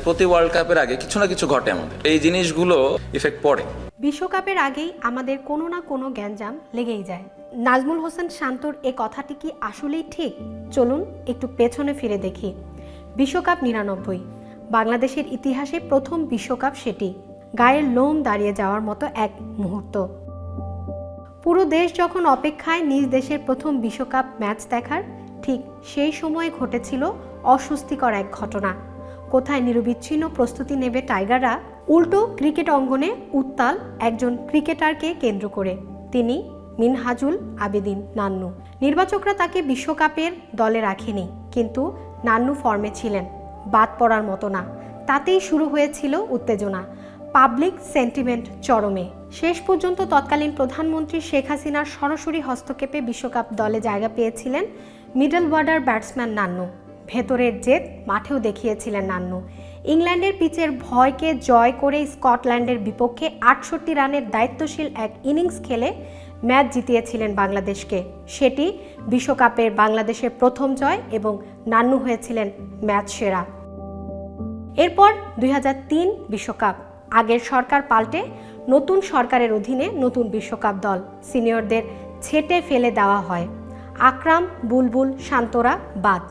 প্রতি ওয়ার্ল্ড কাপের আগে কিছু না কিছু ঘটে আমাদের, এই জিনিসগুলো ইফেক্ট পড়ে। বিশ্বকাপের আগেই আমাদের কোনো না কোনো গ্যাঞ্জাম লেগেই যায়। নাজমুল হোসেন শান্তর এ কথাটি কি আসলেই ঠিক? চলুন একটু পেছনে ফিরে দেখি। বিশ্বকাপ 99, বাংলাদেশের ইতিহাসে প্রথম বিশ্বকাপ সেটি। গায়ের লোম দাঁড়িয়ে যাওয়ার মতো এক মুহূর্ত। পুরো দেশ যখন অপেক্ষায় নিজ দেশের প্রথম বিশ্বকাপ ম্যাচ দেখার, ঠিক সেই সময়ে ঘটেছিল অস্বস্তিকর এক ঘটনা। কোথায় নিরবিচ্ছিন্ন প্রস্তুতি নেবে টাইগাররা, উল্টো ক্রিকেট অঙ্গনে উত্তাল একজন ক্রিকেটারকে কেন্দ্র করে, তিনি মিনহাজুল আবেদিন নান্নু। নির্বাচকরা তাকে বিশ্বকাপের দলে রাখেনি, কিন্তু নান্নু ফর্মে ছিলেন, বাদ পড়ার মতো না। তাতেই শুরু হয়েছিল উত্তেজনা, পাবলিক সেন্টিমেন্ট চরমে। শেষ পর্যন্ত তৎকালীন প্রধানমন্ত্রী শেখ হাসিনার সরাসরি হস্তক্ষেপে বিশ্বকাপ দলে জায়গা পেয়েছিলেন মিডল অর্ডার ব্যাটসম্যান নান্নু। ভেতরের জেদ মাঠেও দেখিয়েছিলেন নান্নু। ইংল্যান্ডের পিচের ভয়কে জয় করে স্কটল্যান্ডের বিপক্ষে 68 রানের দায়িত্বশীল এক ইনিংস খেলে ম্যাচ জিতিয়েছিলেন বাংলাদেশকে। সেটি বিশ্বকাপের বাংলাদেশের প্রথম জয় এবং নান্নু হয়েছিলেন ম্যাচ সেরা। এরপর 2003 বিশ্বকাপ, আগের সরকার পাল্টে নতুন সরকারের অধীনে নতুন বিশ্বকাপ দল। সিনিয়রদের ছেটে ফেলে দেওয়া হয়, আকরাম, বুলবুল, শান্তরা বাদ।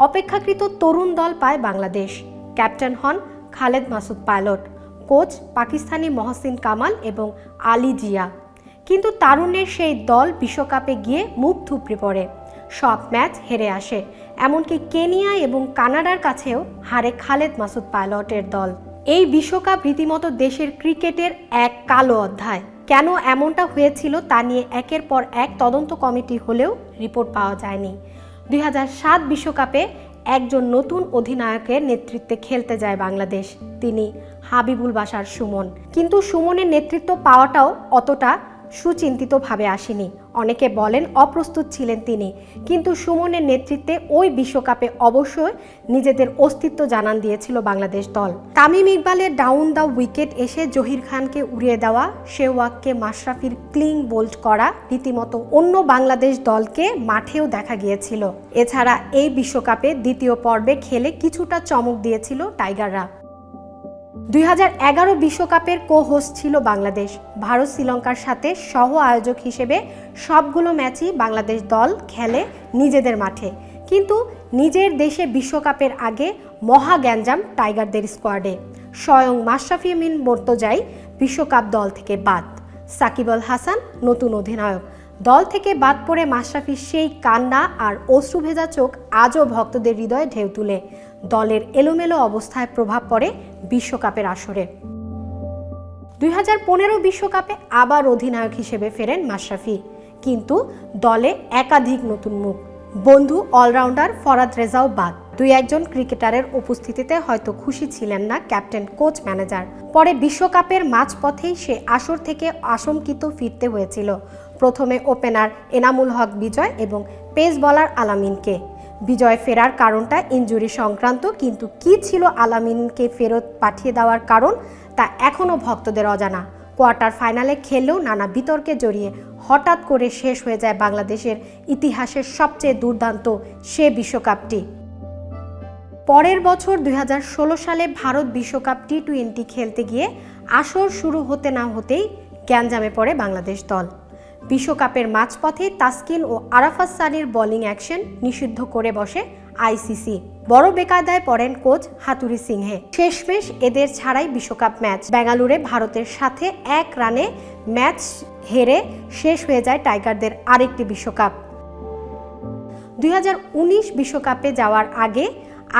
অপেক্ষাকৃত তরুণ দল পায় বাংলাদেশ। ক্যাপ্টেন হন খালেদ মাসুদ পাইলট, কোচ পাকিস্তানি মহসিন কামাল এবং আলী জিয়া। কিন্তু তারুণ্যের সেই দল বিশ্বকাপে গিয়ে মুখ থুবড়ে পড়ে, সব ম্যাচ হেরে আসে। এমনকি কেনিয়া এবং কানাডার কাছেও হারে খালেদ মাসুদ পাইলটের দল। এই বিশ্বকাপ রীতিমতো দেশের ক্রিকেটের এক কালো অধ্যায়। কেন এমনটা হয়েছিল তা নিয়ে একের পর এক তদন্ত কমিটি হলেও রিপোর্ট পাওয়া যায়নি। 2007 বিশ্বকাপে একজন নতুন অধিনায়কের নেতৃত্বে খেলতে যায় বাংলাদেশ, তিনি হাবিবুল বাশার সুমন। কিন্তু সুমনের নেতৃত্ব পাওয়াটাও অতটা সুচিন্তিতভাবে আসেনি। অনেকে বলেন অপ্রস্তুত ছিলেন তিনি, কিন্তু সুমনের নেতৃত্বে ওই বিশ্বকাপে অবশ্যই নিজেদের অস্তিত্ব জানান দিয়েছিল বাংলাদেশ দল। তামিম ইকবালের ডাউন দ্য উইকেট এসে জহির খানকে উড়িয়ে দেওয়া, শেওয়াককে মাশরাফির ক্লিন বোল্ড করা, রীতিমতো অন্য বাংলাদেশ দলকে মাঠেও দেখা গিয়েছিল। এছাড়া এই বিশ্বকাপে দ্বিতীয় পর্বে খেলে কিছুটা চমক দিয়েছিল টাইগাররা। 2011 বিশ্বকাপের কো-হোস্ট ছিল বাংলাদেশ। ভারত শ্রীলঙ্কার সাথে সহ আয়োজক হিসেবে সবগুলো ম্যাচই বাংলাদেশ দল খেলে নিজেদের মাঠে। কিন্তু নিজের দেশে বিশ্বকাপের আগে মহা গ্যাঞ্জাম টাইগারদের স্কোয়াডে। স্বয়ং মাশরাফি বিন মুর্তজাই বিশ্বকাপ দল থেকে বাদ। সাকিব আল হাসান নতুন অধিনায়ক। দল থেকে বাদ পড়ে মাশরাফির সেই কান্না আর অশ্রু ভেজা চোখ আজও ভক্তদের হৃদয়ে ঢেউ তুলে। দলের এলোমেলো অবস্থায় প্রভাব পড়ে বিশ্বকাপের আসরে। 2015 বিশ্বকাপে আবার অধিনায়ক হিসেবে ফেরেন মাশরাফি, কিন্তু দলে একাধিক নতুন মুখ। বন্ধু অলরাউন্ডার ফরাদ রেজাও বাদ। 2-1 ক্রিকেটারের উপস্থিতিতে হয়তো খুশি ছিলেন না ক্যাপ্টেন, কোচ, ম্যানেজার। পরে বিশ্বকাপের মাঝপথেই সে আসর থেকে আশঙ্কিত ফিরতে হয়েছিল। প্রথমে ওপেনার এনামুল হক বিজয় এবং পেস বোলার আলামিনকে। বিজয় ফেরার কারণটা ইনজুরি সংক্রান্ত, কিন্তু কি ছিল আলামিনকে ফেরত পাঠিয়ে দেওয়ার কারণ তা এখনও ভক্তদের অজানা। কোয়ার্টার ফাইনালে খেললেও নানা বিতর্কে জড়িয়ে হঠাৎ করে শেষ হয়ে যায় বাংলাদেশের ইতিহাসের সবচেয়ে দুর্দান্ত সে বিশ্বকাপটি। পরের বছর 2016 সালে ভারত বিশ্বকাপ টি-20 খেলতে গিয়ে আসর শুরু হতে না হতেই গ্যাঞ্জামে পড়ে বাংলাদেশ দল। বিশ্বকাপের মাঝপথে তাসকিন ও আরাফাত সানির বোলিং অ্যাকশন নিষিদ্ধ করে বসে আইসিসি। বড় বেকায়দায় পড়েন কোচ হাতুড়ি সিংহে। শেষমেশ এদের ছাড়াই বিশ্বকাপ ম্যাচ। বেঙ্গালুরে ভারতের সাথে 1 রানে ম্যাচ হেরে শেষ হয়ে যায় টাইগারদের আরেকটি বিশ্বকাপ। 2019 বিশ্বকাপে যাওয়ার আগে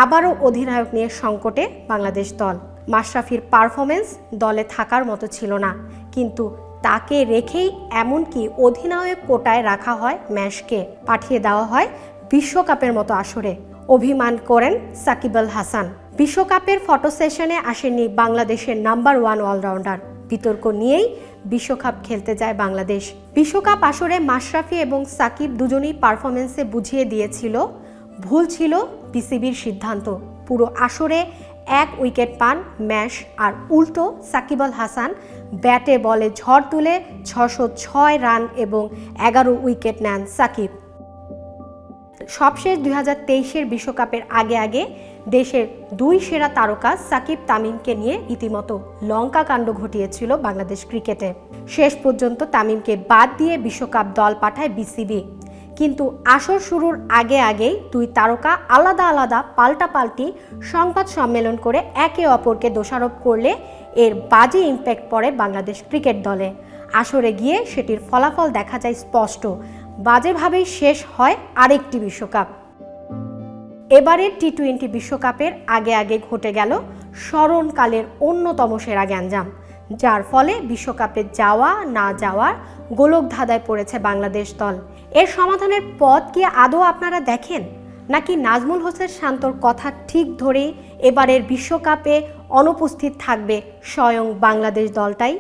আবারও অধিনায়ক নিয়ে সংকটে বাংলাদেশ দল। মাশরাফির পারফরমেন্স দলে থাকার মতো ছিল না, কিন্তু তাকে রেখেই এমনকি অধিনায়ক কোটায় রাখা হয় ম্যাচকে, পাঠিয়ে দেওয়া হয় বিশ্বকাপের মতো আসরে। অভিমান করেন সাকিব আল হাসান। বিশ্বকাপের ফটো সেশনে আসেননি বাংলাদেশের নাম্বার 1 অলরাউন্ডার। বিতর্ক নিয়েই বিশ্বকাপ খেলতে যায় বাংলাদেশ। বিশ্বকাপ আসরে মাশরাফি এবং সাকিব দুজনেই পারফরমেন্সে বুঝিয়ে দিয়েছিল ভুল ছিল বিসিবির সিদ্ধান্ত। পুরো আসরে 1 উইকেট পান ম্যাশ, আর উল্টো সাকিব আল হাসান ব্যাটে বলে ঝড় তুলে 606 রান এবং 11 উইকেট নেন সাকিব। সবশেষ 2023 বিশ্বকাপের আগে দেশের দুই সেরা তারকা সাকিব তামিমকে নিয়ে রীতিমতো লঙ্কা কাণ্ড ঘটিয়েছিল বাংলাদেশ ক্রিকেটে। শেষ পর্যন্ত তামিমকে বাদ দিয়ে বিশ্বকাপ দল পাঠায় বিসিবি। কিন্তু আসর শুরুর আগেই দুই তারকা আলাদা আলাদা পাল্টাপাল্টি সংবাদ সম্মেলন করে একে অপরকে দোষারোপ করলে এর বাজে ইম্প্যাক্ট পড়ে বাংলাদেশ ক্রিকেট দলে। আসরে গিয়ে সেটির ফলাফল দেখা যায় স্পষ্ট, বাজেভাবেই শেষ হয় আরেকটি বিশ্বকাপ। এবারের টি-20 বিশ্বকাপের আগে ঘটে গেল স্মরণকালের অন্যতম সেরা গ্যাঞ্জাম, যার ফলে বিশ্বকাপে যাওয়া না যাওয়ার গোলকধাঁধায় পড়েছে বাংলাদেশ দল। এর সমাধানের পথ কি আদৌ আপনারা দেখেন, নাকি নাজমুল হোসেন শান্তর কথা ঠিক ধরেই এবারের বিশ্বকাপে অনুপস্থিত থাকবে স্বয়ং বাংলাদেশ দলটাই?